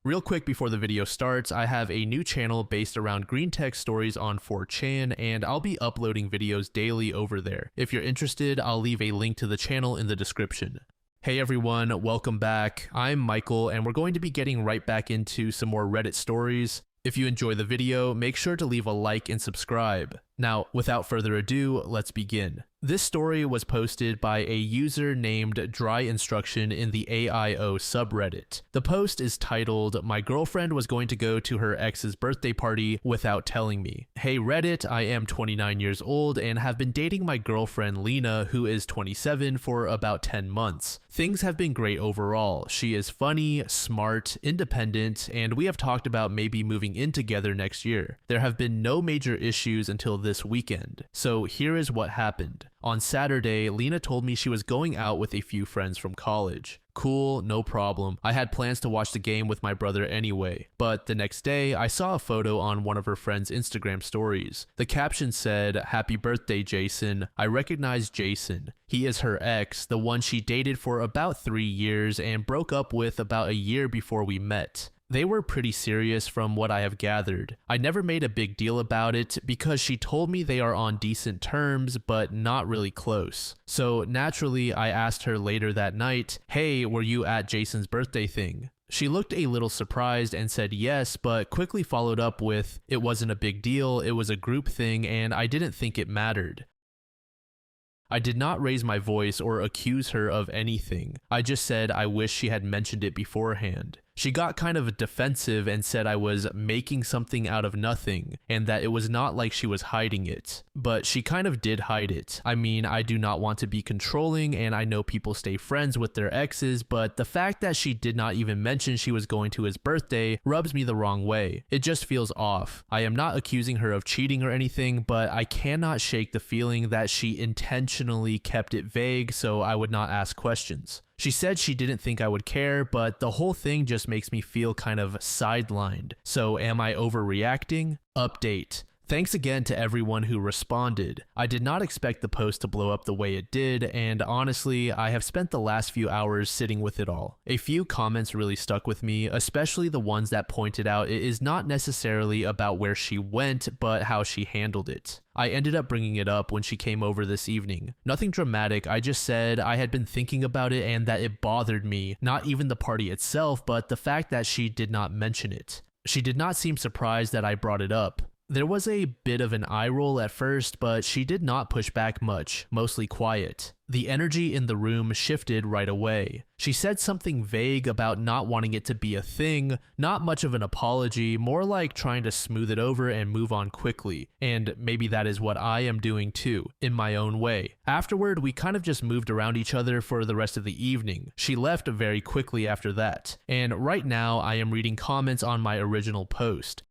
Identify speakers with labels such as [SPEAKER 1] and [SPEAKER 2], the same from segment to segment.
[SPEAKER 1] Real quick before the video starts, I have a new channel based around green text stories on 4chan, and I'll be uploading videos daily over there. If you're interested, I'll leave a link to the channel in the description. Hey everyone, welcome back. I'm Michael, and we're going to be getting right back into some more Reddit stories. If you enjoy the video, make sure to leave a like and subscribe. Now, without further ado, let's begin. This story was posted by a user named Dry Instruction in the AIO subreddit. The post is titled, "My girlfriend was going to go to her ex's birthday party without telling me. Hey Reddit, I am 29 years old and have been dating my girlfriend Lena, who is 27, for about 10 months. Things have been great overall. She is funny, smart, independent, and we have talked about maybe moving in together next year. There have been no major issues until this weekend. So here is what happened. On Saturday, Lena told me she was going out with a few friends from college. Cool, no problem. I had plans to watch the game with my brother anyway. But the next day, I saw a photo on one of her friend's Instagram stories. The caption said, "Happy birthday, Jason." I recognized Jason. He is her ex, the one she dated for about 3 years and broke up with about a year before we met. They were pretty serious from what I have gathered. I never made a big deal about it because she told me they are on decent terms but not really close. So naturally I asked her later that night, "Hey, were you at Jason's birthday thing?" She looked a little surprised and said yes, but quickly followed up with, "It wasn't a big deal, it was a group thing and I didn't think it mattered." I did not raise my voice or accuse her of anything. I just said I wish she had mentioned it beforehand. She got kind of defensive and said I was making something out of nothing and that it was not like she was hiding it. But she kind of did hide it. I mean, I do not want to be controlling and I know people stay friends with their exes, but the fact that she did not even mention she was going to his birthday rubs me the wrong way. It just feels off. I am not accusing her of cheating or anything, but I cannot shake the feeling that she intentionally kept it vague so I would not ask questions. She said she didn't think I would care, but the whole thing just makes me feel kind of sidelined. So am I overreacting? Update. Thanks again to everyone who responded. I did not expect the post to blow up the way it did, and honestly, I have spent the last few hours sitting with it all. A few comments really stuck with me, especially the ones that pointed out it is not necessarily about where she went, but how she handled it. I ended up bringing it up when she came over this evening. Nothing dramatic, I just said I had been thinking about it and that it bothered me, not even the party itself, but the fact that she did not mention it. She did not seem surprised that I brought it up. There was a bit of an eye roll at first, but she did not push back much, mostly quiet. The energy in the room shifted right away. She said something vague about not wanting it to be a thing, not much of an apology, more like trying to smooth it over and move on quickly. And maybe that is what I am doing too, in my own way. Afterward, we kind of just moved around each other for the rest of the evening. She left very quickly after that. And right now, I am reading comments on my original post.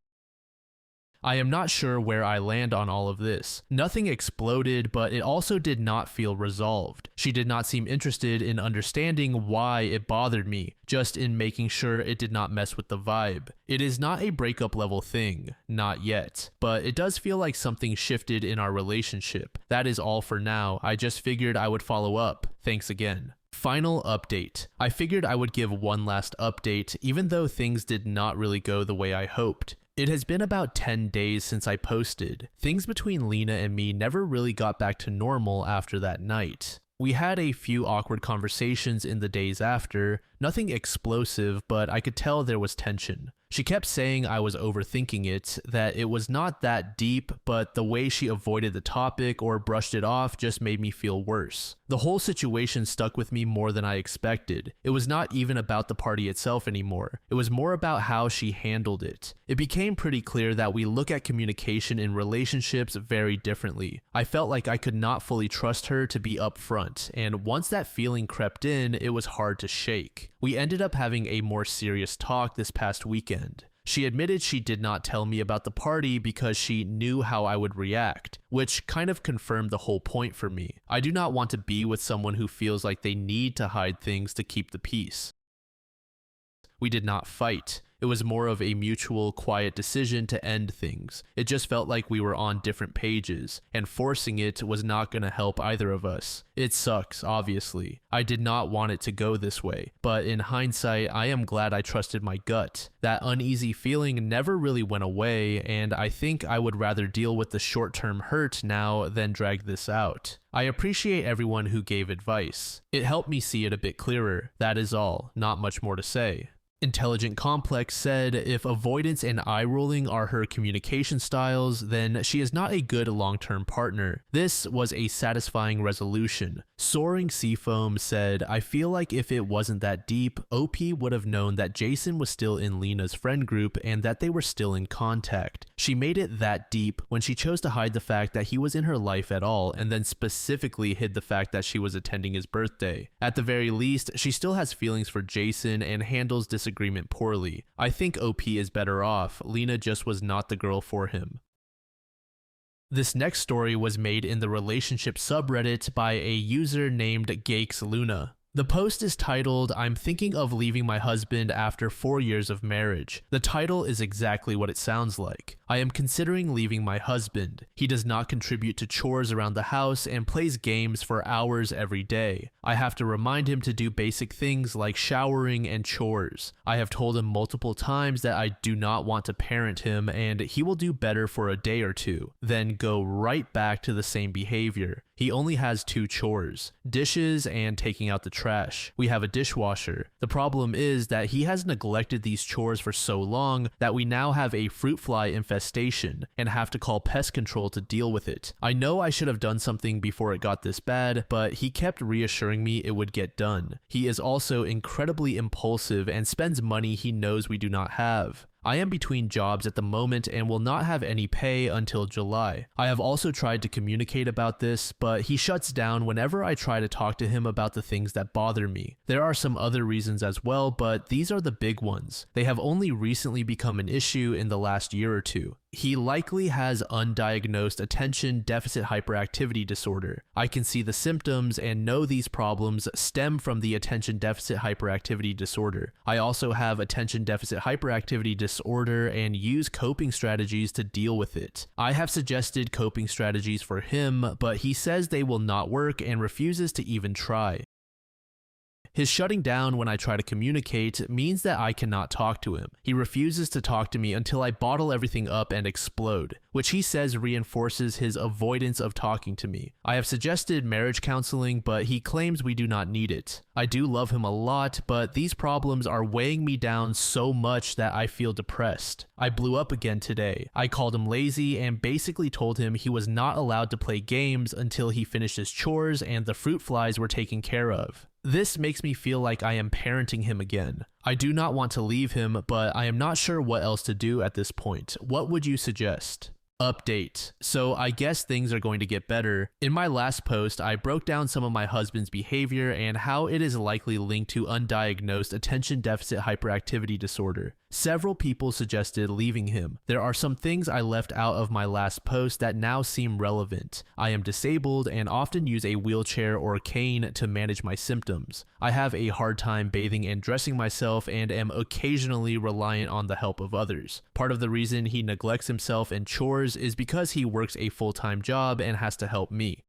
[SPEAKER 1] I am not sure where I land on all of this. Nothing exploded, but it also did not feel resolved. She did not seem interested in understanding why it bothered me, just in making sure it did not mess with the vibe. It is not a breakup level thing, not yet, but it does feel like something shifted in our relationship. That is all for now. I just figured I would follow up. Thanks again. Final update. I figured I would give one last update, even though things did not really go the way I hoped. It has been about 10 days since I posted. Things between Lena and me never really got back to normal after that night. We had a few awkward conversations in the days after, nothing explosive, but I could tell there was tension. She kept saying I was overthinking it, that it was not that deep, but the way she avoided the topic or brushed it off just made me feel worse. The whole situation stuck with me more than I expected. It was not even about the party itself anymore. It was more about how she handled it. It became pretty clear that we look at communication in relationships very differently. I felt like I could not fully trust her to be upfront, and once that feeling crept in, it was hard to shake. We ended up having a more serious talk this past weekend. She admitted she did not tell me about the party because she knew how I would react, which kind of confirmed the whole point for me. I do not want to be with someone who feels like they need to hide things to keep the peace. We did not fight. It was more of a mutual, quiet decision to end things. It just felt like we were on different pages, and forcing it was not going to help either of us. It sucks, obviously. I did not want it to go this way, but in hindsight, I am glad I trusted my gut. That uneasy feeling never really went away, and I think I would rather deal with the short-term hurt now than drag this out. I appreciate everyone who gave advice. It helped me see it a bit clearer. That is all, not much more to say. Intelligent Complex said if avoidance and eye-rolling are her communication styles, then she is not a good long-term partner. This was a satisfying resolution. Soaring Seafoam said, I feel like if it wasn't that deep, OP would have known that Jason was still in Lena's friend group and that they were still in contact. She made it that deep when she chose to hide the fact that he was in her life at all, and then specifically hid the fact that she was attending his birthday. At the very least, she still has feelings for Jason and handles disagreement poorly. I think OP is better off. Lena just was not the girl for him. This next story was made in the relationship subreddit by a user named Gakes Luna. The post is titled, I'm thinking of leaving my husband after 4 years of marriage. The title is exactly what it sounds like. I am considering leaving my husband. He does not contribute to chores around the house and plays games for hours every day. I have to remind him to do basic things like showering and chores. I have told him multiple times that I do not want to parent him and he will do better for a day or two, then go right back to the same behavior. He only has 2 chores, dishes and taking out the trash. We have a dishwasher. The problem is that he has neglected these chores for so long that we now have a fruit fly infestation and have to call pest control to deal with it. I know I should have done something before it got this bad, but he kept reassuring me it would get done. He is also incredibly impulsive and spends money he knows we do not have. I am between jobs at the moment and will not have any pay until July. I have also tried to communicate about this, but he shuts down whenever I try to talk to him about the things that bother me. There are some other reasons as well, but these are the big ones. They have only recently become an issue in the last year or two. He likely has undiagnosed attention deficit hyperactivity disorder. I can see the symptoms and know these problems stem from the attention deficit hyperactivity disorder. I also have attention deficit hyperactivity disorder and use coping strategies to deal with it. I have suggested coping strategies for him, but he says they will not work and refuses to even try. His shutting down when I try to communicate means that I cannot talk to him. He refuses to talk to me until I bottle everything up and explode, which he says reinforces his avoidance of talking to me. I have suggested marriage counseling, but he claims we do not need it. I do love him a lot, but these problems are weighing me down so much that I feel depressed. I blew up again today. I called him lazy and basically told him he was not allowed to play games until he finished his chores and the fruit flies were taken care of. This makes me feel like I am parenting him again. I do not want to leave him, but I am not sure what else to do at this point. What would you suggest? Update. So I guess things are going to get better. In my last post, I broke down some of my husband's behavior and how it is likely linked to undiagnosed attention deficit hyperactivity disorder. Several people suggested leaving him. There are some things I left out of my last post that now seem relevant. I am disabled and often use a wheelchair or cane to manage my symptoms. I have a hard time bathing and dressing myself and am occasionally reliant on the help of others. Part of the reason he neglects himself and chores is because he works a full-time job and has to help me.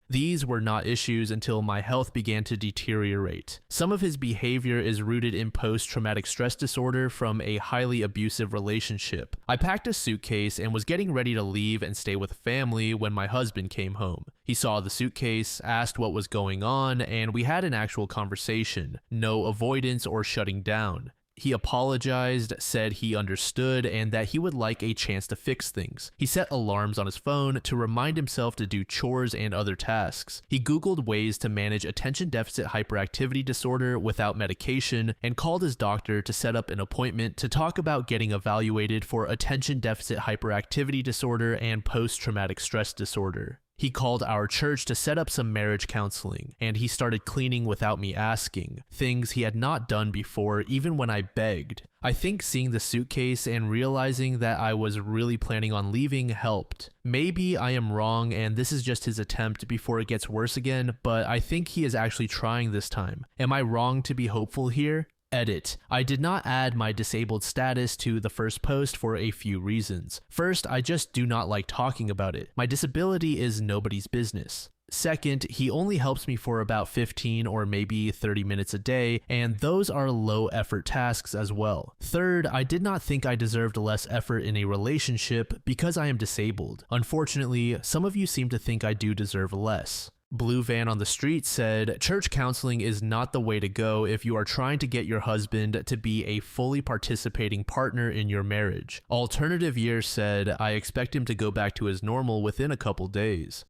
[SPEAKER 1] These were not issues until my health began to deteriorate. Some of his behavior is rooted in post-traumatic stress disorder from a highly abusive relationship. I packed a suitcase and was getting ready to leave and stay with family when my husband came home. He saw the suitcase, asked what was going on, and we had an actual conversation. No avoidance or shutting down. He apologized, said he understood, and that he would like a chance to fix things. He set alarms on his phone to remind himself to do chores and other tasks. He Googled ways to manage attention deficit hyperactivity disorder without medication and called his doctor to set up an appointment to talk about getting evaluated for attention deficit hyperactivity disorder and post-traumatic stress disorder. He called our church to set up some marriage counseling, and he started cleaning without me asking, things he had not done before even when I begged. I think seeing the suitcase and realizing that I was really planning on leaving helped. Maybe I am wrong and this is just his attempt before it gets worse again, but I think he is actually trying this time. Am I wrong to be hopeful here? Edit. I did not add my disabled status to the first post for a few reasons. First, I just do not like talking about it. My disability is nobody's business. Second, he only helps me for about 15 or maybe 30 minutes a day, and those are low effort tasks as well. Third, I did not think I deserved less effort in a relationship because I am disabled. Unfortunately, some of you seem to think I do deserve less. Blue Van on the Street said, church counseling is not the way to go if you are trying to get your husband to be a fully participating partner in your marriage. Alternative Year said, I expect him to go back to his normal within a couple days.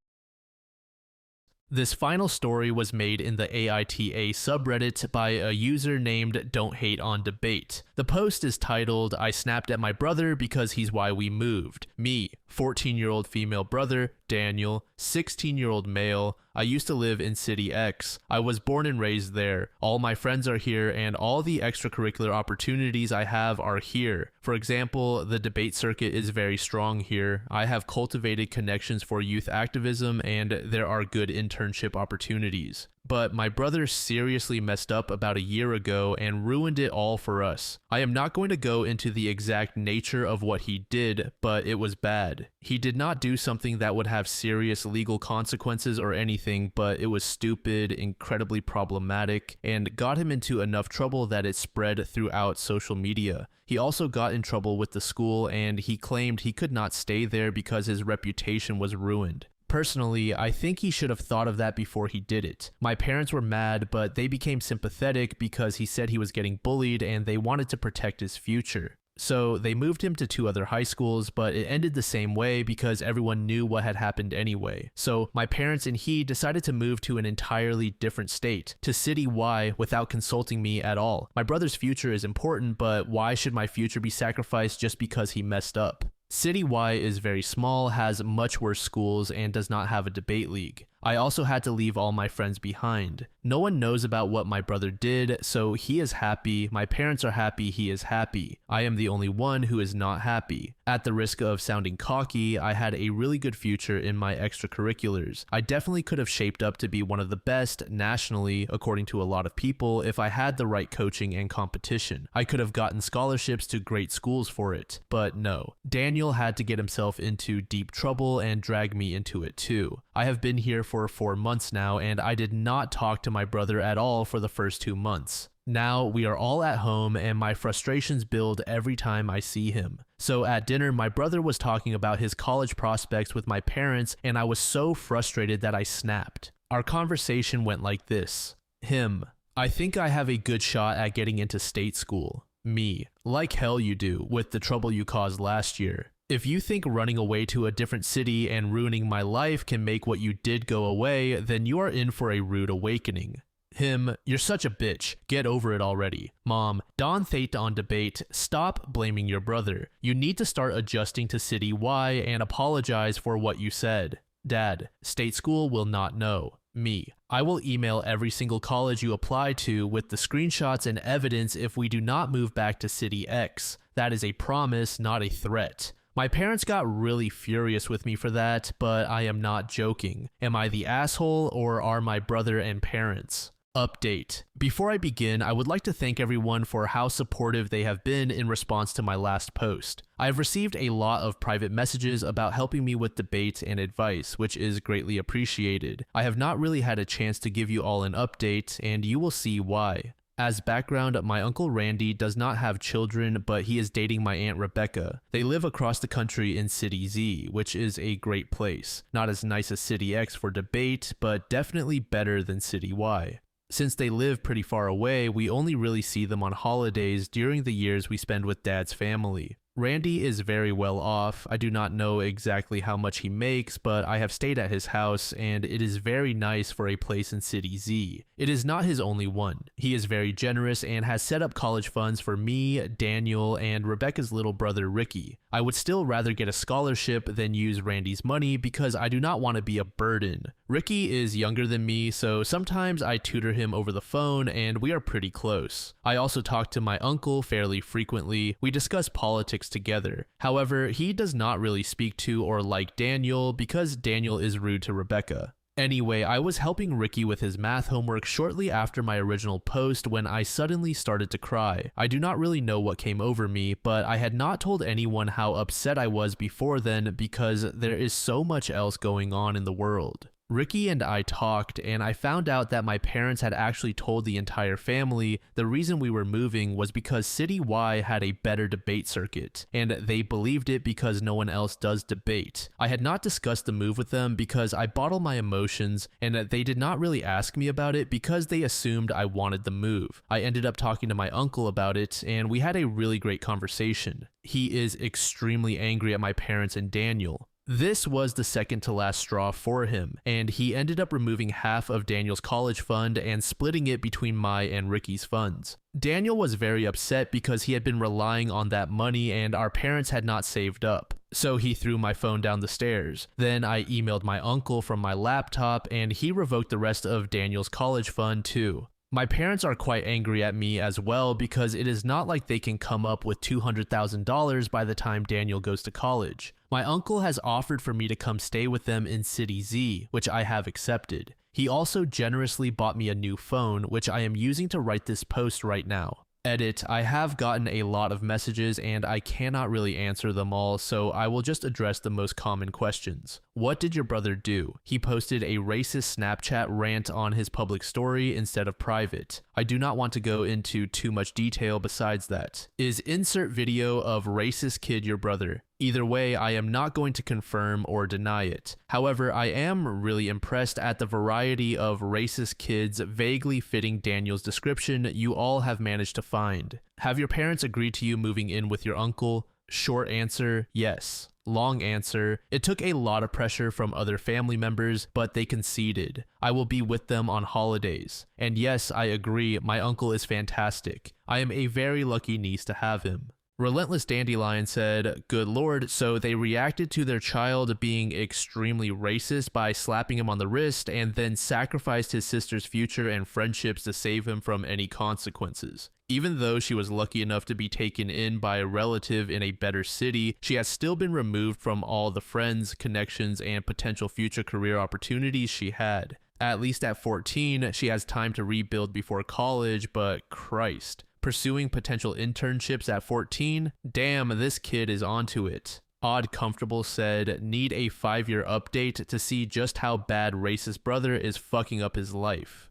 [SPEAKER 1] This final story was made in the AITA subreddit by a user named Don't Hate on Debate. The post is titled, I snapped at my brother because he's why we moved. Me, 14-year-old female brother, Daniel, 16-year-old male. I used to live in City X. I was born and raised there. All my friends are here and all the extracurricular opportunities I have are here. For example, the debate circuit is very strong here. I have cultivated connections for youth activism and there are good internship opportunities. But my brother seriously messed up about a year ago and ruined it all for us. I am not going to go into the exact nature of what he did, but it was bad. He did not do something that would have serious legal consequences or anything, but it was stupid, incredibly problematic, and got him into enough trouble that it spread throughout social media. He also got in trouble with the school and he claimed he could not stay there because his reputation was ruined. Personally, I think he should have thought of that before he did it. My parents were mad, but they became sympathetic because he said he was getting bullied and they wanted to protect his future. So they moved him to 2 other high schools, but it ended the same way because everyone knew what had happened anyway. So my parents and he decided to move to an entirely different state, to City Y, without consulting me at all. My brother's future is important, but why should my future be sacrificed just because he messed up? City Y is very small, has much worse schools, and does not have a debate league. I also had to leave all my friends behind. No one knows about what my brother did, so he is happy, my parents are happy, he is happy. I am the only one who is not happy. At the risk of sounding cocky, I had a really good future in my extracurriculars. I definitely could have shaped up to be one of the best nationally, according to a lot of people, if I had the right coaching and competition. I could have gotten scholarships to great schools for it, but no. Daniel had to get himself into deep trouble and drag me into it too. I have been here for 4 months now, and I did not talk to my brother at all for the first 2 months. Now we are all at home and my frustrations build every time I see him. So at dinner, my brother was talking about his college prospects with my parents and I was so frustrated that I snapped. Our conversation went like this. Him, I think I have a good shot at getting into state school. Me, like hell you do, with the trouble you caused last year. If you think running away to a different city and ruining my life can make what you did go away, then you are in for a rude awakening. Him, you're such a bitch. Get over it already. Mom, Don Thate on Debate, stop blaming your brother. You need to start adjusting to City Y and apologize for what you said. Dad, state school will not know. Me, I will email every single college you apply to with the screenshots and evidence if we do not move back to City X. That is a promise, not a threat. My parents got really furious with me for that, but I am not joking. Am I the asshole or are my brother and parents? Update. Before I begin, I would like to thank everyone for how supportive they have been in response to my last post. I have received a lot of private messages about helping me with debates and advice, which is greatly appreciated. I have not really had a chance to give you all an update, and you will see why. As background, my uncle Randy does not have children, but he is dating my aunt Rebecca. They live across the country in City Z, which is a great place. Not as nice as City X for debate, but definitely better than City Y. Since they live pretty far away, we only really see them on holidays during the years we spend with Dad's family. Randy is very well off. I do not know exactly how much he makes, but I have stayed at his house and it is very nice for a place in City Z. It is not his only one. He is very generous and has set up college funds for me, Daniel, and Rebecca's little brother Ricky. I would still rather get a scholarship than use Randy's money because I do not want to be a burden. Ricky is younger than me, so sometimes I tutor him over the phone and we are pretty close. I also talk to my uncle fairly frequently. We discuss politics together. However, he does not really speak to or like Daniel because Daniel is rude to Rebecca. Anyway, I was helping Ricky with his math homework shortly after my original post when I suddenly started to cry. I do not really know what came over me, but I had not told anyone how upset I was before then because there is so much else going on in the world. Ricky and I talked, and I found out that my parents had actually told the entire family the reason we were moving was because City Y had a better debate circuit, and they believed it because no one else does debate. I had not discussed the move with them because I bottle my emotions, and they did not really ask me about it because they assumed I wanted the move. I ended up talking to my uncle about it, and we had a really great conversation. He is extremely angry at my parents and Daniel. This was the second to last straw for him, and he ended up removing half of Daniel's college fund and splitting it between my and Ricky's funds. Daniel was very upset because he had been relying on that money and our parents had not saved up. So he threw my phone down the stairs. Then I emailed my uncle from my laptop and he revoked the rest of Daniel's college fund too. My parents are quite angry at me as well because it is not like they can come up with $200,000 by the time Daniel goes to college. My uncle has offered for me to come stay with them in City Z, which I have accepted. He also generously bought me a new phone, which I am using to write this post right now. Edit, I have gotten a lot of messages and I cannot really answer them all, so I will just address the most common questions. What did your brother do? He posted a racist Snapchat rant on his public story instead of private. I do not want to go into too much detail besides that. Is insert video of racist kid your brother? Either way, I am not going to confirm or deny it. However, I am really impressed at the variety of racist kids vaguely fitting Daniel's description you all have managed to find. Have your parents agreed to you moving in with your uncle? Short answer, yes. Long answer, it took a lot of pressure from other family members, but they conceded. I will be with them on holidays. And yes, I agree, my uncle is fantastic. I am a very lucky niece to have him. Relentless Dandelion said, good lord, so they reacted to their child being extremely racist by slapping him on the wrist and then sacrificed his sister's future and friendships to save him from any consequences. Even though she was lucky enough to be taken in by a relative in a better city, she has still been removed from all the friends, connections, and potential future career opportunities she had. At least at 14, she has time to rebuild before college, but Christ. Pursuing potential internships at 14? Damn, this kid is onto it. Odd Comfortable said, need a 5-year update to see just how bad racist brother is fucking up his life.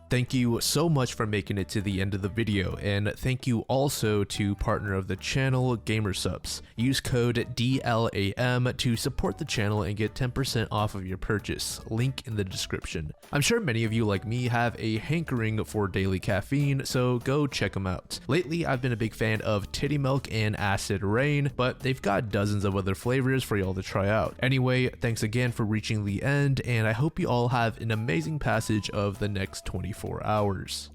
[SPEAKER 1] Thank you so much for making it to the end of the video, and thank you also to partner of the channel, Gamersupps. Use code DLAM to support the channel and get 10% off of your purchase, link in the description. I'm sure many of you like me have a hankering for daily caffeine, so go check them out. Lately, I've been a big fan of Titty Milk and Acid Rain, but they've got dozens of other flavors for y'all to try out. Anyway, thanks again for reaching the end, and I hope you all have an amazing passage of the next 24 hours.